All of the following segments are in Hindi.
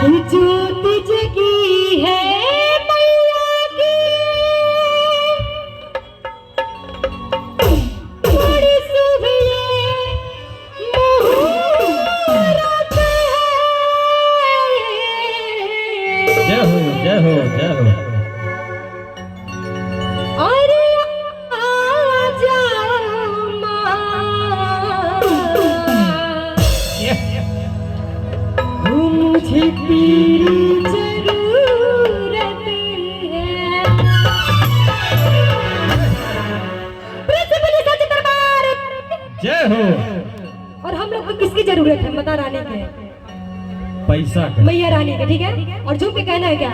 ज्योति जगी है मैया की, बड़ी सुबह मुहूर्त है। जय हो जय हो जय हो। अरे आजा माँ, मुझे तेरी जरूरत है। प्रिंसिपल सच दरबार जय हो। और हम लोग को किसकी जरूरत है? माता रानी के, पैसा का। मैया रानी के, ठीक है। और जो भी कहना है क्या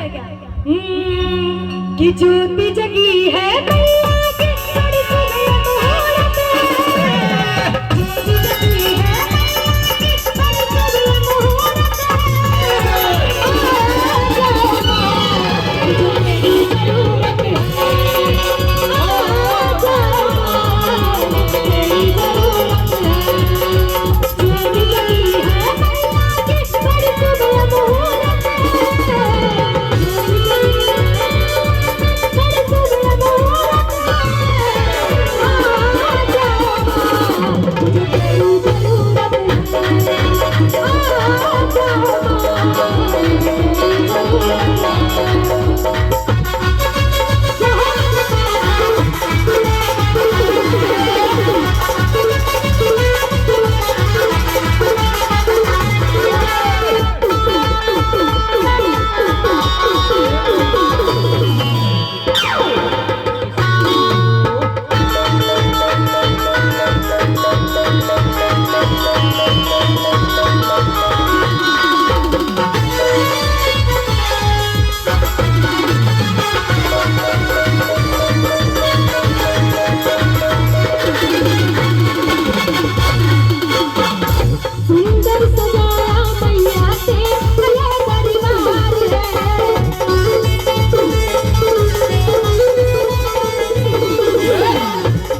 कि ज्योति जगी है मैया की, बड़ी सुबह मुहूर्त है। ज्योति जगी है मैया की, बड़ी सुबह मुहूर्त है। आजा माँ, मुझे तेरी जरूरत है। आजा माँ, मुझे तेरी जरूरत है। ज्योति जगी है मैया की, बड़ी सुबह मुहूर्त है। सुंदर सजाया मैया से भला परिवार है।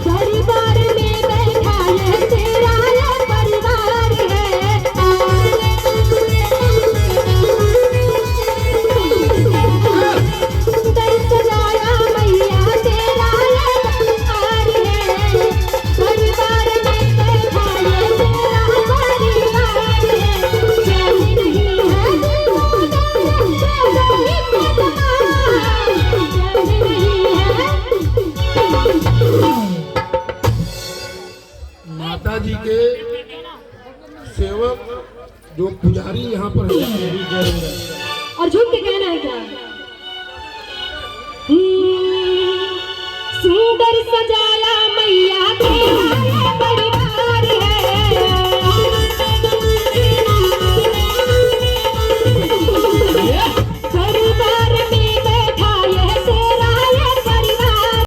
परिवार में बैठा है तेरा परिवार है। सुंदर सजाया मैया तेरा परिवार है। परिवार में बैठा है तेरा परिवार है। चैन नहीं है माता जी के सेवक जो पुजारी यहाँ पर है, और झूम के कहना है क्या? सुंदर सजा